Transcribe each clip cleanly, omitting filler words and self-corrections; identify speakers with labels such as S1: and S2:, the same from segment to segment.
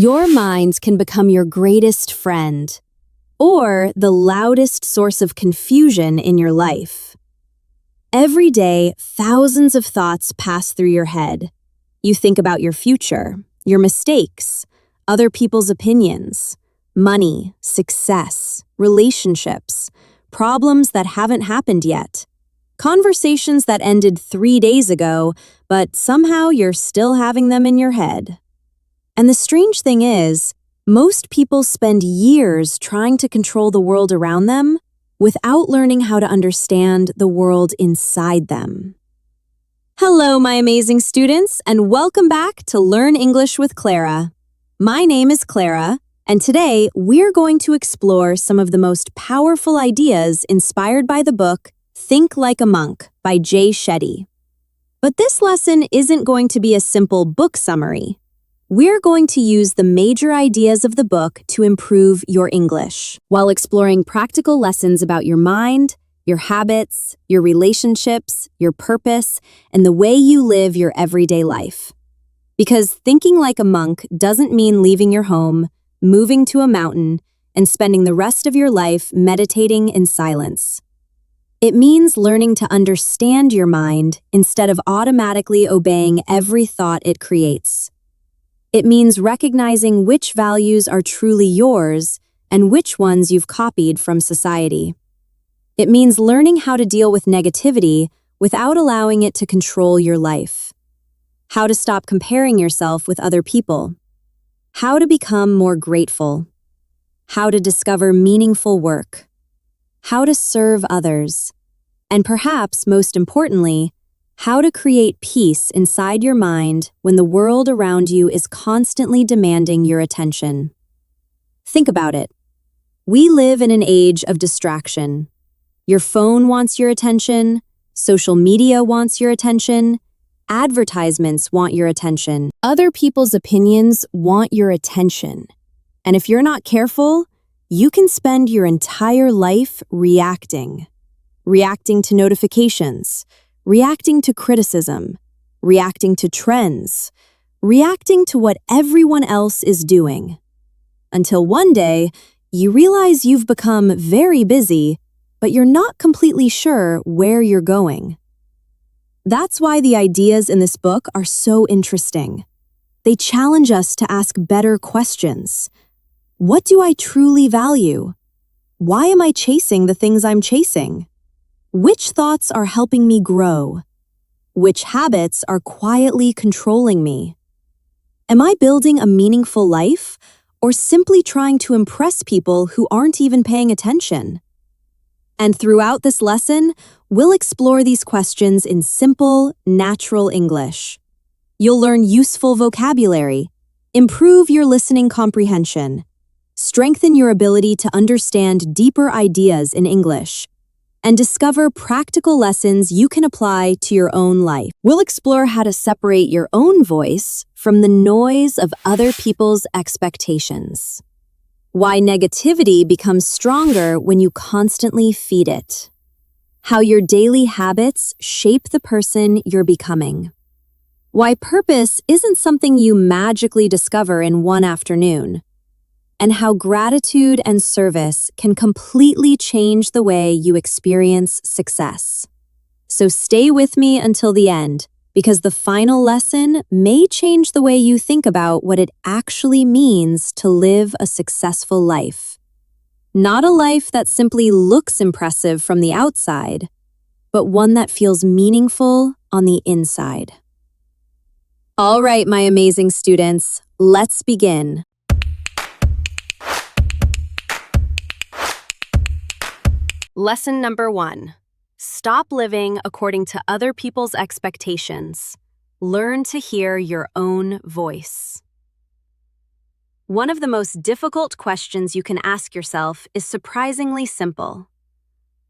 S1: Your mind can become your greatest friend, or the loudest source of confusion in your life. Every day, thousands of thoughts pass through your head. You think about your future, your mistakes, other people's opinions, money, success, relationships, problems that haven't happened yet, conversations that ended 3 days ago, but somehow you're still having them in your head. And the strange thing is, most people spend years trying to control the world around them without learning how to understand the world inside them. Hello, my amazing students, and welcome back to Learn English with Clara. My name is Clara, and today we're going to explore some of the most powerful ideas inspired by the book Think Like a Monk by Jay Shetty. But this lesson isn't going to be a simple book summary. We're going to use the major ideas of the book to improve your English, while exploring practical lessons about your mind, your habits, your relationships, your purpose, and the way you live your everyday life. Because thinking like a monk doesn't mean leaving your home, moving to a mountain, and spending the rest of your life meditating in silence. It means learning to understand your mind instead of automatically obeying every thought it creates. It means recognizing which values are truly yours and which ones you've copied from society. It means learning how to deal with negativity without allowing it to control your life. How to stop comparing yourself with other people. How to become more grateful. How to discover meaningful work. How to serve others. And perhaps most importantly, how to create peace inside your mind when the world around you is constantly demanding your attention. Think about it. We live in an age of distraction. Your phone wants your attention, social media wants your attention, advertisements want your attention, other people's opinions want your attention. And if you're not careful, you can spend your entire life reacting to notifications, reacting to criticism, reacting to trends, reacting to what everyone else is doing. Until one day, you realize you've become very busy, but you're not completely sure where you're going. That's why the ideas in this book are so interesting. They challenge us to ask better questions. What do I truly value? Why am I chasing the things I'm chasing? Which thoughts are helping me grow? Which habits are quietly controlling me? Am I building a meaningful life or simply trying to impress people who aren't even paying attention? And throughout this lesson, we'll explore these questions in simple, natural English. You'll learn useful vocabulary, improve your listening comprehension, strengthen your ability to understand deeper ideas in English, and discover practical lessons you can apply to your own life. We'll explore how to separate your own voice from the noise of other people's expectations. Why negativity becomes stronger when you constantly feed it. How your daily habits shape the person you're becoming. Why purpose isn't something you magically discover in one afternoon. And how gratitude and service can completely change the way you experience success. So stay with me until the end, because the final lesson may change the way you think about what it actually means to live a successful life. Not a life that simply looks impressive from the outside, but one that feels meaningful on the inside. All right, my amazing students, let's begin. Lesson number 1. Stop living according to other people's expectations. Learn to hear your own voice. One of the most difficult questions you can ask yourself is surprisingly simple.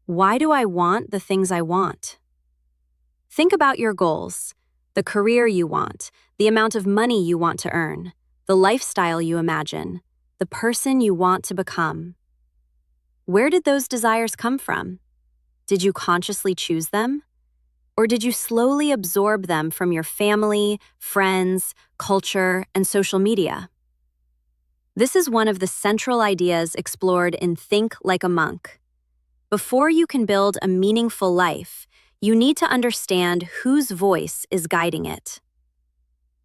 S1: Why do I want the things I want? Think about your goals, the career you want, the amount of money you want to earn, the lifestyle you imagine, the person you want to become. Where did those desires come from? Did you consciously choose them? Or did you slowly absorb them from your family, friends, culture, and social media? This is one of the central ideas explored in Think Like a Monk. Before you can build a meaningful life, you need to understand whose voice is guiding it.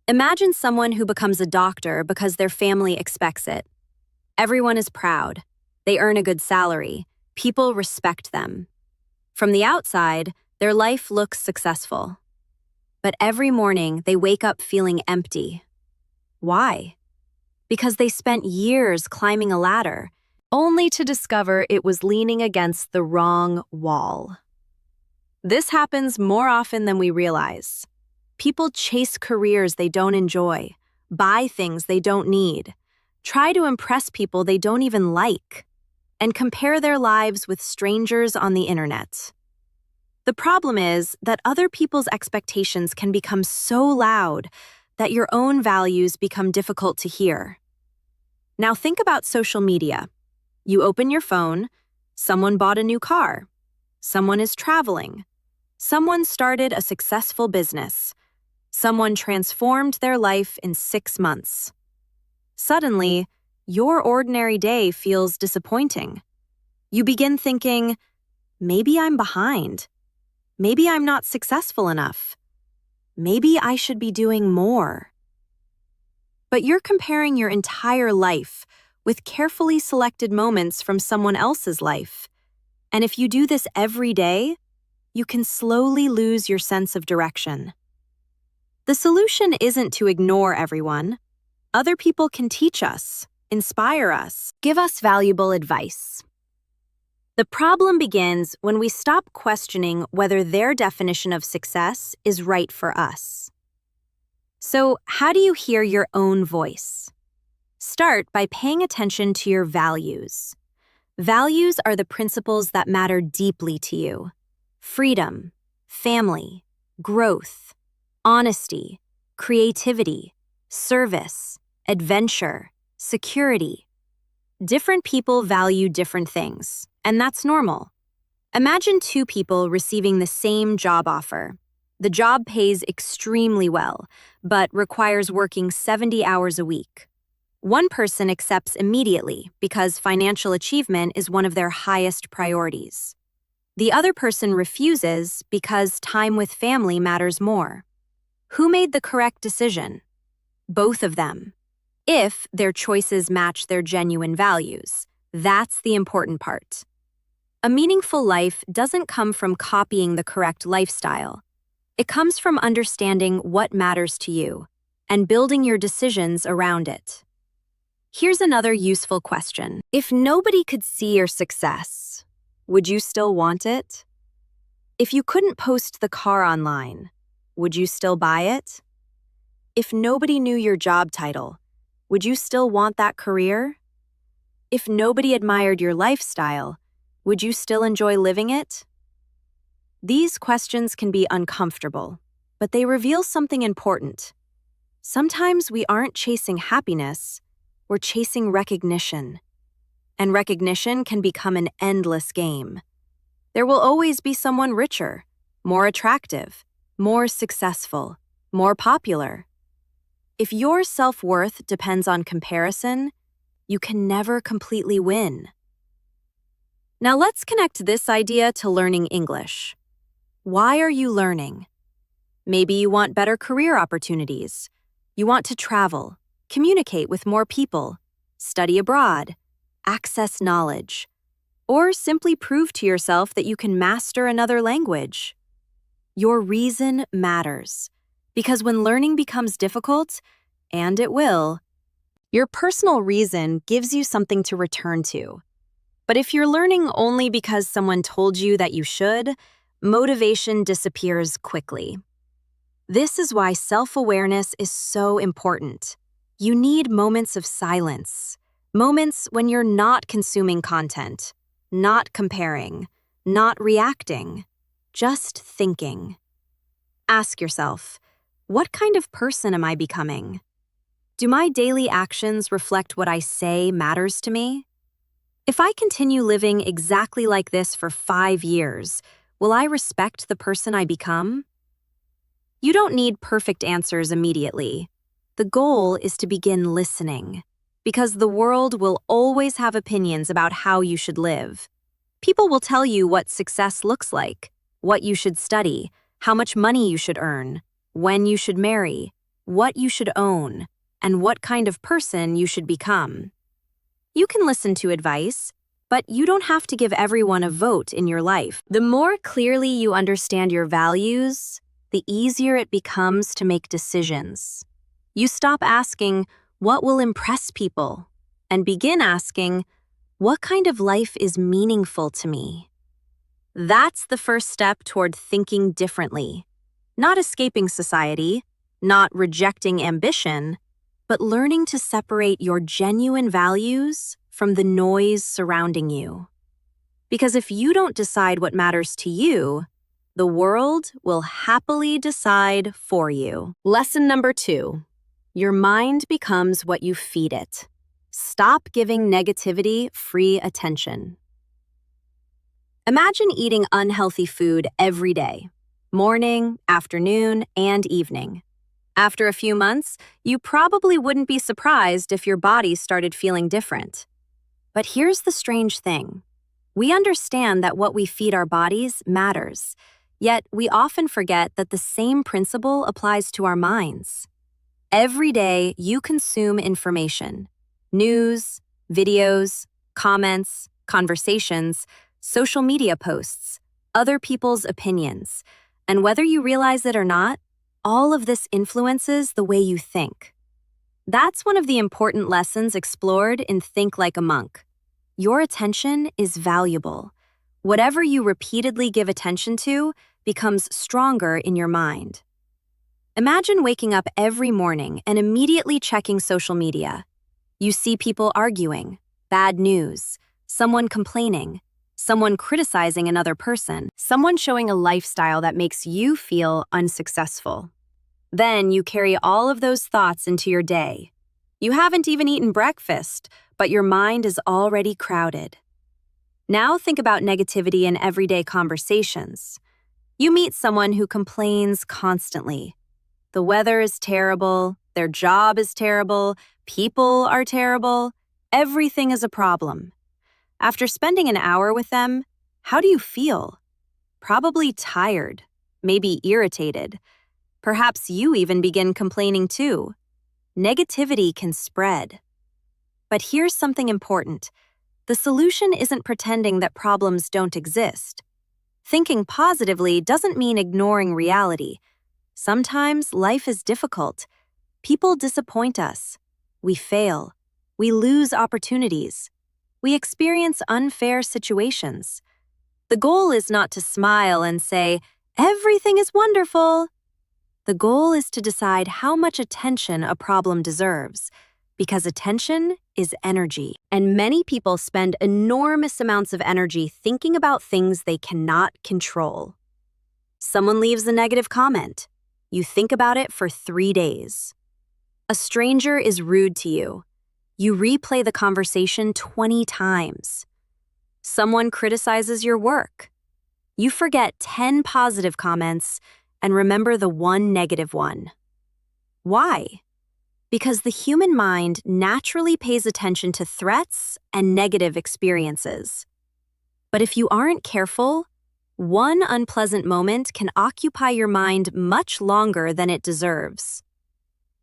S1: Imagine someone who becomes a doctor because their family expects it. Everyone is proud. They earn a good salary. People respect them. From the outside, their life looks successful. But every morning, they wake up feeling empty. Why? Because they spent years climbing a ladder, only to discover it was leaning against the wrong wall. This happens more often than we realize. People chase careers they don't enjoy, buy things they don't need, try to impress people they don't even like, and compare their lives with strangers on the internet. The problem is that other people's expectations can become so loud that your own values become difficult to hear. Now think about social media. You open your phone, someone bought a new car, someone is traveling, someone started a successful business, someone transformed their life in 6 months. Suddenly, your ordinary day feels disappointing. You begin thinking, maybe I'm behind. Maybe I'm not successful enough. Maybe I should be doing more. But you're comparing your entire life with carefully selected moments from someone else's life. And if you do this every day, you can slowly lose your sense of direction. The solution isn't to ignore everyone. Other people can teach us, inspire us, give us valuable advice. The problem begins when we stop questioning whether their definition of success is right for us. So, how do you hear your own voice? Start by paying attention to your values. Values are the principles that matter deeply to you. Freedom, family, growth, honesty, creativity, service, adventure, security. Different people value different things, and that's normal. Imagine 2 people receiving the same job offer. The job pays extremely well, but requires working 70 hours a week. One person accepts immediately because financial achievement is one of their highest priorities. The other person refuses because time with family matters more. Who made the correct decision? Both of them. If their choices match their genuine values, that's the important part. A meaningful life doesn't come from copying the correct lifestyle. It comes from understanding what matters to you and building your decisions around it. Here's another useful question. If nobody could see your success, would you still want it? If you couldn't post the car online, would you still buy it? If nobody knew your job title, would you still want that career? If nobody admired your lifestyle, would you still enjoy living it? These questions can be uncomfortable, but they reveal something important. Sometimes we aren't chasing happiness, we're chasing recognition. And recognition can become an endless game. There will always be someone richer, more attractive, more successful, more popular. If your self-worth depends on comparison, you can never completely win. Now let's connect this idea to learning English. Why are you learning? Maybe you want better career opportunities. You want to travel, communicate with more people, study abroad, access knowledge, or simply prove to yourself that you can master another language. Your reason matters, because when learning becomes difficult, and it will, your personal reason gives you something to return to. But if you're learning only because someone told you that you should, motivation disappears quickly. This is why self-awareness is so important. You need moments of silence, moments when you're not consuming content, not comparing, not reacting, just thinking. Ask yourself, what kind of person am I becoming? Do my daily actions reflect what I say matters to me? If I continue living exactly like this for 5 years, will I respect the person I become? You don't need perfect answers immediately. The goal is to begin listening. because the world will always have opinions about how you should live. People will tell you what success looks like, what you should study, how much money you should earn, when you should marry, what you should own, and what kind of person you should become. You can listen to advice, but you don't have to give everyone a vote in your life. The more clearly you understand your values, the easier it becomes to make decisions. You stop asking, what will impress people? And begin asking, what kind of life is meaningful to me? That's the first step toward thinking differently. Not escaping society, not rejecting ambition, but learning to separate your genuine values from the noise surrounding you. Because if you don't decide what matters to you, the world will happily decide for you. Lesson number 2. Your mind becomes what you feed it. Stop giving negativity free attention. Imagine eating unhealthy food every day, morning, afternoon, and evening. After a few months, you probably wouldn't be surprised if your body started feeling different. But here's the strange thing. We understand that what we feed our bodies matters, yet we often forget that the same principle applies to our minds. Every day, you consume information. News, videos, comments, conversations, social media posts, other people's opinions. And whether you realize it or not, all of this influences the way you think. That's one of the important lessons explored in Think Like a Monk. Your attention is valuable. Whatever you repeatedly give attention to becomes stronger in your mind. Imagine waking up every morning and immediately checking social media. You see people arguing, bad news, someone complaining, someone criticizing another person, someone showing a lifestyle that makes you feel unsuccessful. Then you carry all of those thoughts into your day. You haven't even eaten breakfast, but your mind is already crowded. Now think about negativity in everyday conversations. You meet someone who complains constantly. The weather is terrible, their job is terrible, people are terrible, everything is a problem. After spending an hour with them, how do you feel? Probably tired, maybe irritated. Perhaps you even begin complaining too. Negativity can spread. But here's something important. The solution isn't pretending that problems don't exist. Thinking positively doesn't mean ignoring reality. Sometimes life is difficult. People disappoint us. We fail. We lose opportunities. We experience unfair situations. The goal is not to smile and say, everything is wonderful. The goal is to decide how much attention a problem deserves, because attention is energy. And many people spend enormous amounts of energy thinking about things they cannot control. Someone leaves a negative comment. You think about it for 3 days. A stranger is rude to you. You replay the conversation 20 times. Someone criticizes your work. You forget 10 positive comments and remember the one negative one. Why? Because the human mind naturally pays attention to threats and negative experiences. But if you aren't careful, one unpleasant moment can occupy your mind much longer than it deserves.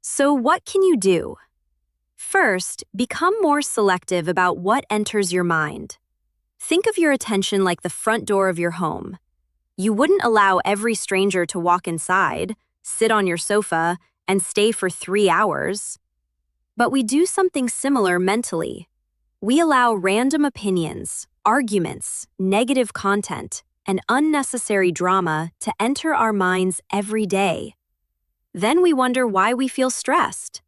S1: So what can you do? First, become more selective about what enters your mind. Think of your attention like the front door of your home. You wouldn't allow every stranger to walk inside, sit on your sofa, and stay for 3 hours. But we do something similar mentally. We allow random opinions, arguments, negative content, and unnecessary drama to enter our minds every day. Then we wonder why we feel stressed.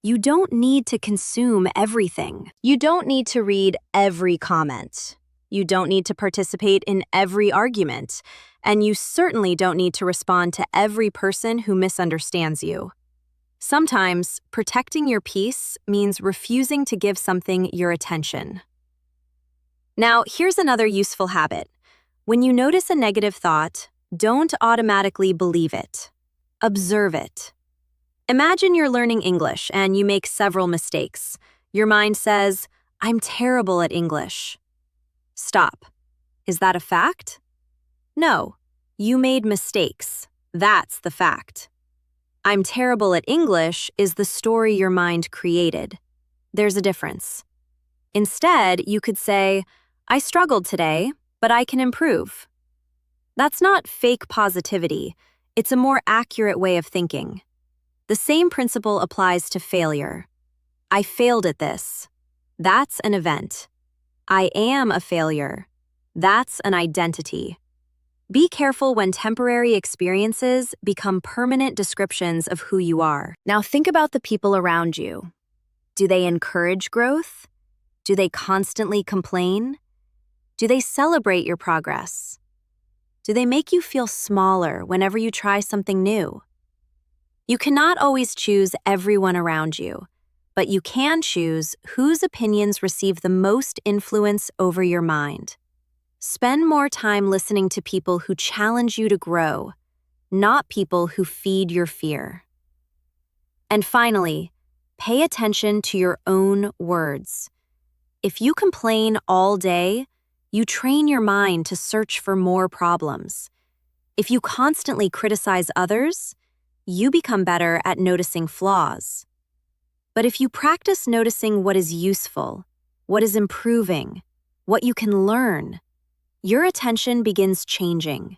S1: You don't need to consume everything. You don't need to read every comment. You don't need to participate in every argument. And you certainly don't need to respond to every person who misunderstands you. Sometimes, protecting your peace means refusing to give something your attention. Now, here's another useful habit. When you notice a negative thought, don't automatically believe it. Observe it. Imagine you're learning English and you make several mistakes. Your mind says, "I'm terrible at English." Stop. Is that a fact? No. You made mistakes. That's the fact. "I'm terrible at English" is the story your mind created. There's a difference. Instead, you could say, "I struggled today, but I can improve." That's not fake positivity. It's a more accurate way of thinking. The same principle applies to failure. "I failed at this." That's an event. "I am a failure." That's an identity. Be careful when temporary experiences become permanent descriptions of who you are. Now think about the people around you. Do they encourage growth? Do they constantly complain? Do they celebrate your progress? Do they make you feel smaller whenever you try something new? You cannot always choose everyone around you, but you can choose whose opinions receive the most influence over your mind. Spend more time listening to people who challenge you to grow, not people who feed your fear. And finally, pay attention to your own words. If you complain all day, you train your mind to search for more problems. If you constantly criticize others, you become better at noticing flaws. But if you practice noticing what is useful, what is improving, what you can learn, your attention begins changing.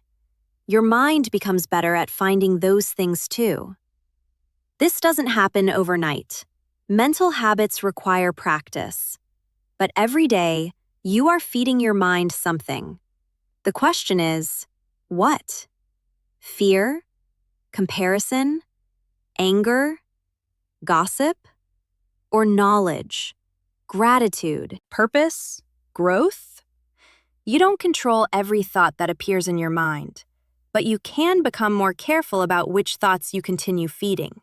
S1: Your mind becomes better at finding those things too. This doesn't happen overnight. Mental habits require practice. But every day, you are feeding your mind something. The question is, what? Fear? Comparison? Anger? Gossip? Or knowledge? Gratitude? Purpose? Growth? You don't control every thought that appears in your mind, but you can become more careful about which thoughts you continue feeding.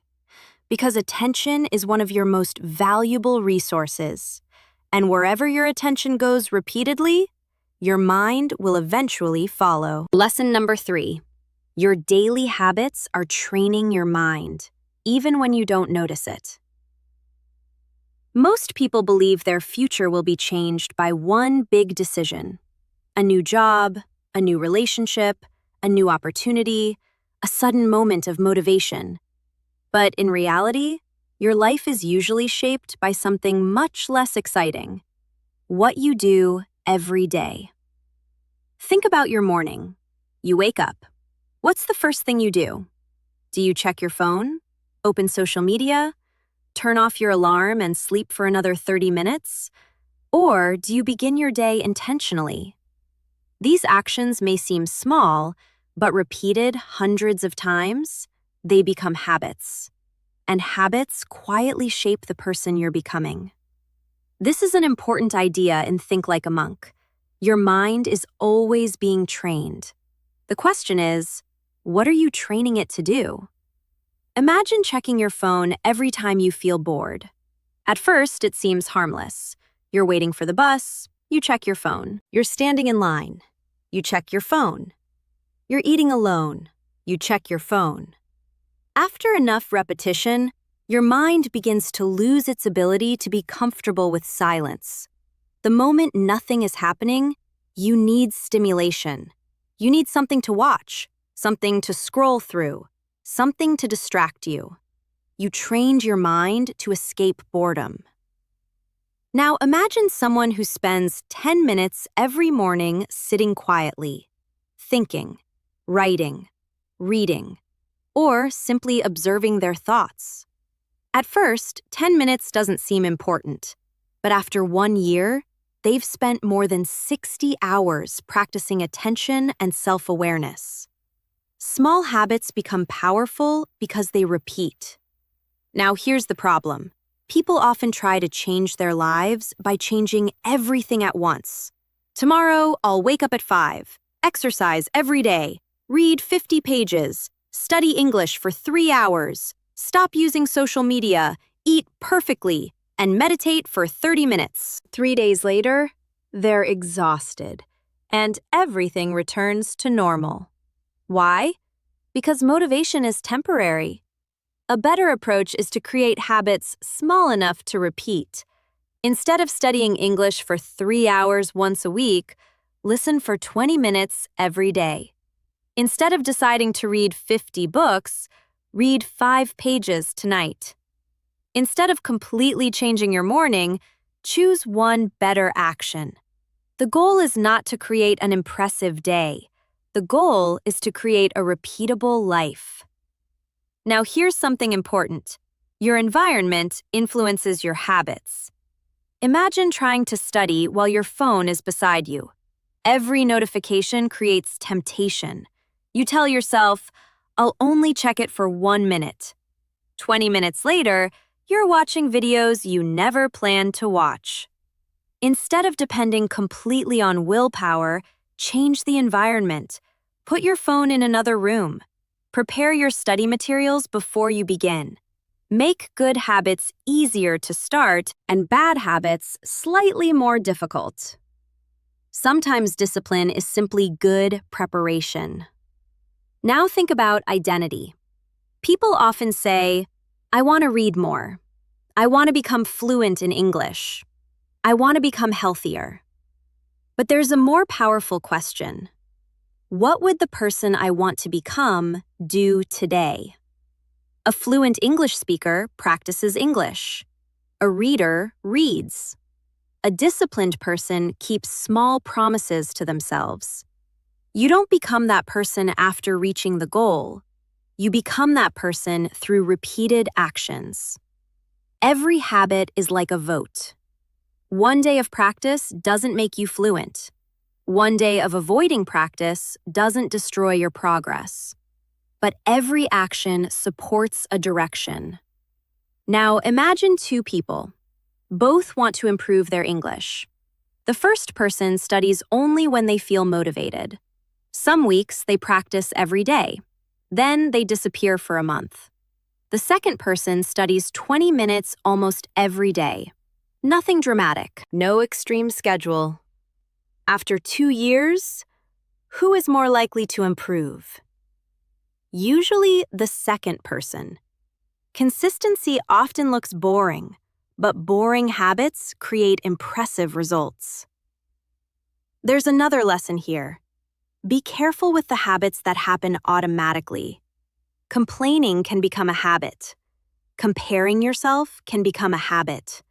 S1: Because attention is one of your most valuable resources, and wherever your attention goes repeatedly, your mind will eventually follow. Lesson number 3. Your daily habits are training your mind, even when you don't notice it. Most people believe their future will be changed by one big decision. A new job, a new relationship, a new opportunity, a sudden moment of motivation. But in reality, your life is usually shaped by something much less exciting: what you do every day. Think about your morning. You wake up. What's the first thing you do? Do you check your phone? Open social media? Turn off your alarm and sleep for another 30 minutes? Or do you begin your day intentionally? These actions may seem small, but repeated hundreds of times, they become habits. And habits quietly shape the person you're becoming. This is an important idea in Think Like a Monk. Your mind is always being trained. The question is, what are you training it to do? Imagine checking your phone every time you feel bored. At first, it seems harmless. You're waiting for the bus, you check your phone. You're standing in line, you check your phone. You're eating alone, you check your phone. After enough repetition, your mind begins to lose its ability to be comfortable with silence. The moment nothing is happening, you need stimulation. You need something to watch, something to scroll through, something to distract you. You trained your mind to escape boredom. Now imagine someone who spends 10 minutes every morning sitting quietly, thinking, writing, reading, or simply observing their thoughts. At first, 10 minutes doesn't seem important, but after 1 year, they've spent more than 60 hours practicing attention and self-awareness. Small habits become powerful because they repeat. Now here's the problem. People often try to change their lives by changing everything at once. Tomorrow, I'll wake up at 5, exercise every day, read 50 pages, study English for 3 hours, stop using social media, eat perfectly, and meditate for 30 minutes. 3 days later, they're exhausted, and everything returns to normal. Why? Because motivation is temporary. A better approach is to create habits small enough to repeat, Instead of studying English for 3 hours once a week, listen for 20 minutes every day. Instead of deciding to read 50 books, read 5 pages tonight. Instead of completely changing your morning, choose one better action. The goal is not to create an impressive day. The goal is to create a repeatable life. Now here's something important. Your environment influences your habits. Imagine trying to study while your phone is beside you. Every notification creates temptation. You tell yourself, I'll only check it for 1 minute. 20 minutes later, you're watching videos you never planned to watch. Instead of depending completely on willpower, change the environment. Put your phone in another room. Prepare your study materials before you begin. Make good habits easier to start and bad habits slightly more difficult. Sometimes discipline is simply good preparation. Now think about identity. People often say, I want to read more. I want to become fluent in English. I want to become healthier. But there's a more powerful question. What would the person I want to become do today? A fluent English speaker practices English. A reader reads. A disciplined person keeps small promises to themselves. You don't become that person after reaching the goal. You become that person through repeated actions. Every habit is like a vote. One day of practice doesn't make you fluent. One day of avoiding practice doesn't destroy your progress. But every action supports a direction. Now imagine 2 people. Both want to improve their English. The first person studies only when they feel motivated. Some weeks they practice every day. Then they disappear for a month. The second person studies 20 minutes almost every day. Nothing dramatic, no extreme schedule. After 2 years, who is more likely to improve? Usually the second person. Consistency often looks boring, but boring habits create impressive results. There's another lesson here. Be careful with the habits that happen automatically. Complaining can become a habit. Comparing yourself can become a habit.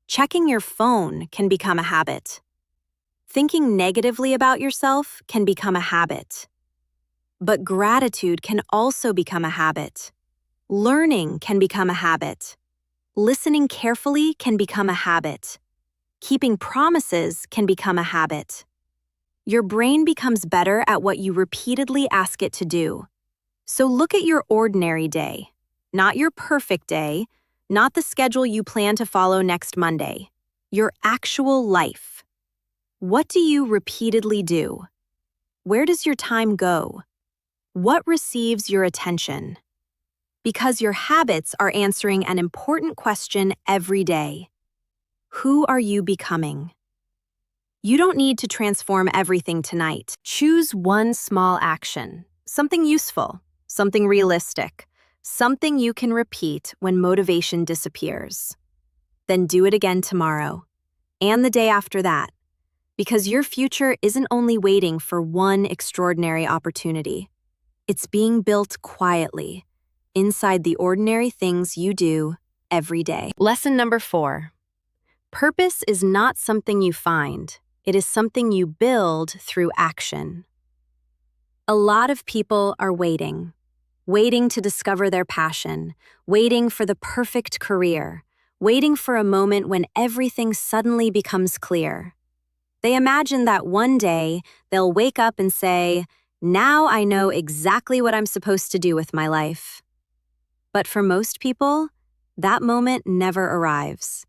S1: Checking your phone can become a habit. Thinking negatively about yourself can become a habit. But gratitude can also become a habit. Learning can become a habit. Listening carefully can become a habit. Keeping promises can become a habit. Your brain becomes better at what you repeatedly ask it to do. So look at your ordinary day, not your perfect day, not the schedule you plan to follow next Monday, your actual life. What do you repeatedly do? Where does your time go? What receives your attention? Because your habits are answering an important question every day. Who are you becoming? You don't need to transform everything tonight. Choose one small action, something useful, something realistic, something you can repeat when motivation disappears. Then do it again tomorrow, and the day after that, because your future isn't only waiting for one extraordinary opportunity. It's being built quietly, inside the ordinary things you do every day. Lesson number 4. Purpose is not something you find. It is something you build through action. A lot of people are waiting to discover their passion, waiting for the perfect career, waiting for a moment when everything suddenly becomes clear. They imagine that one day they'll wake up and say, now I know exactly what I'm supposed to do with my life. But for most people, that moment never arrives.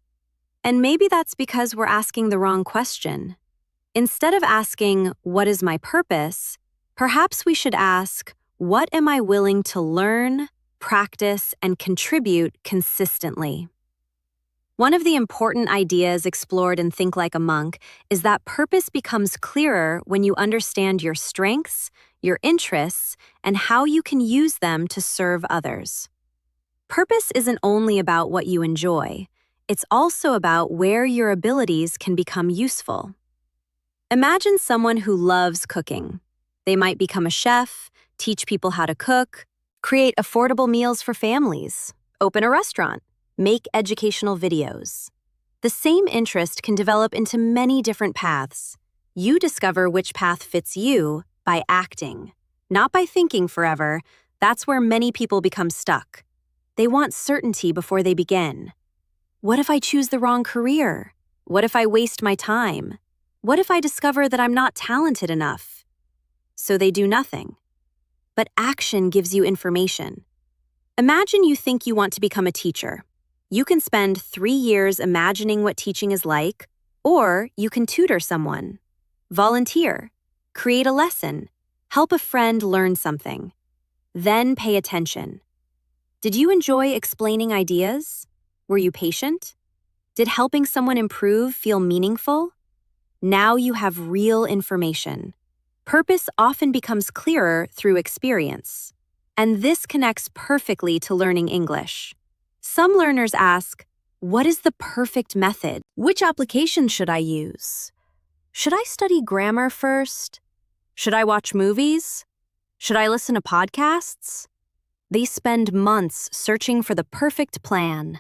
S1: And maybe that's because we're asking the wrong question. Instead of asking, what is my purpose? Perhaps we should ask, what am I willing to learn, practice, and contribute consistently? One of the important ideas explored in Think Like a Monk is that purpose becomes clearer when you understand your strengths, your interests, and how you can use them to serve others. Purpose isn't only about what you enjoy. It's also about where your abilities can become useful. Imagine someone who loves cooking. They might become a chef, teach people how to cook, create affordable meals for families, open a restaurant, make educational videos. The same interest can develop into many different paths. You discover which path fits you by acting, not by thinking forever. That's where many people become stuck. They want certainty before they begin. What if I choose the wrong career? What if I waste my time? What if I discover that I'm not talented enough? So they do nothing. But action gives you information. Imagine you think you want to become a teacher. You can spend 3 years imagining what teaching is like, or you can tutor someone, volunteer, create a lesson, help a friend learn something. Then pay attention. Did you enjoy explaining ideas? Were you patient? Did helping someone improve feel meaningful? Now you have real information. Purpose often becomes clearer through experience. And this connects perfectly to learning English. Some learners ask, what is the perfect method? Which application should I use? Should I study grammar first? Should I watch movies? Should I listen to podcasts? They spend months searching for the perfect plan.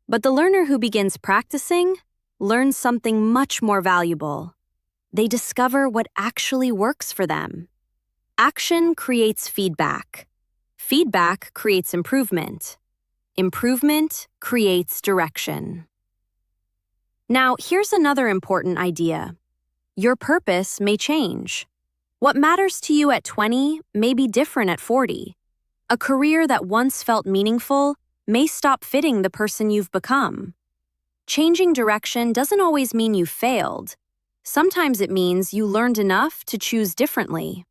S1: But the learner who begins practicing learns something much more valuable. They discover what actually works for them. Action creates feedback. Feedback creates improvement. Improvement creates direction. Now, here's another important idea. Your purpose may change. What matters to you at 20 may be different at 40. A career that once felt meaningful may stop fitting the person you've become. Changing direction doesn't always mean you failed. Sometimes it means you learned enough to choose differently.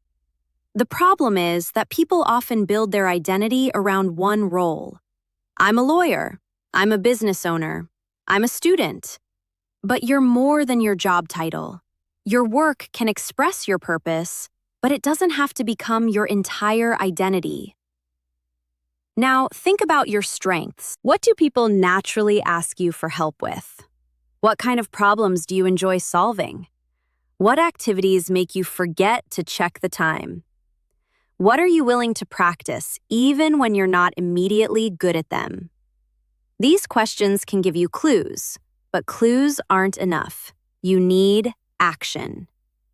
S1: The problem is that people often build their identity around one role. I'm a lawyer. I'm a business owner. I'm a student. But you're more than your job title. Your work can express your purpose, but it doesn't have to become your entire identity. Now, think about your strengths. What do people naturally ask you for help with? What kind of problems do you enjoy solving? What activities make you forget to check the time? What are you willing to practice even when you're not immediately good at them? These questions can give you clues, but clues aren't enough. You need action.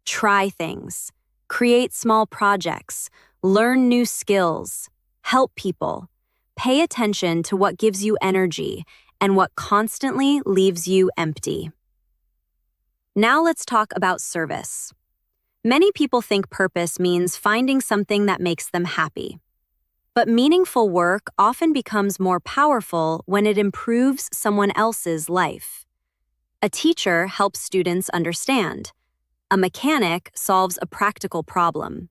S1: Try things. Create small projects. Learn new skills. Help people. Pay attention to what gives you energy and what constantly leaves you empty. Now let's talk about service. Many people think purpose means finding something that makes them happy. But meaningful work often becomes more powerful when it improves someone else's life. A teacher helps students understand. A mechanic solves a practical problem.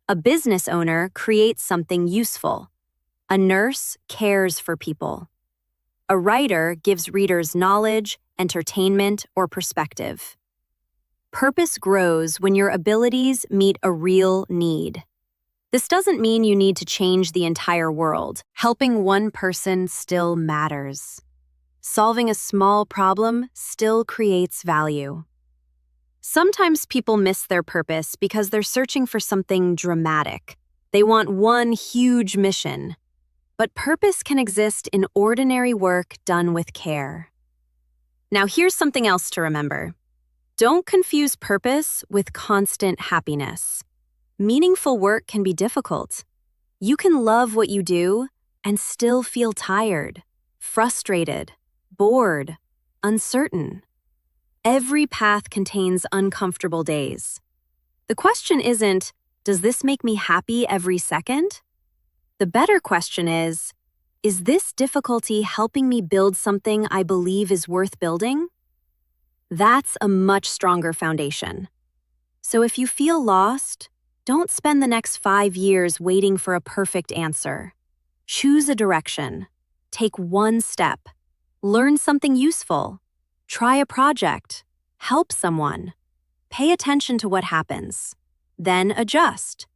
S1: A business owner creates something useful. A nurse cares for people. A writer gives readers knowledge, entertainment, or perspective. Purpose grows when your abilities meet a real need. This doesn't mean you need to change the entire world. Helping one person still matters. Solving a small problem still creates value. Sometimes people miss their purpose because they're searching for something dramatic. They want one huge mission. But purpose can exist in ordinary work done with care. Now here's something else to remember. Don't confuse purpose with constant happiness. Meaningful work can be difficult. You can love what you do and still feel tired, frustrated, bored, uncertain. Every path contains uncomfortable days. The question isn't, does this make me happy every second? The better question is this difficulty helping me build something I believe is worth building? That's a much stronger foundation. So if you feel lost, don't spend the next 5 years waiting for a perfect answer. Choose a direction. Take one step. Learn something useful. Try a project. Help someone. Pay attention to what happens. Then adjust.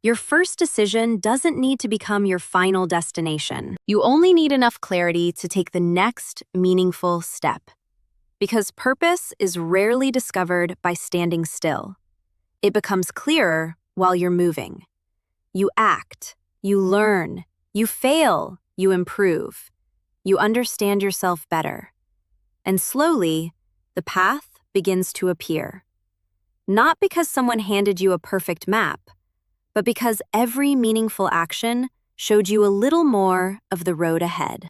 S1: Your first decision doesn't need to become your final destination. You only need enough clarity to take the next meaningful step. Because purpose is rarely discovered by standing still. It becomes clearer while you're moving. You act, you learn, you fail, you improve. You understand yourself better. And slowly, the path begins to appear. Not because someone handed you a perfect map, but because every meaningful action showed you a little more of the road ahead.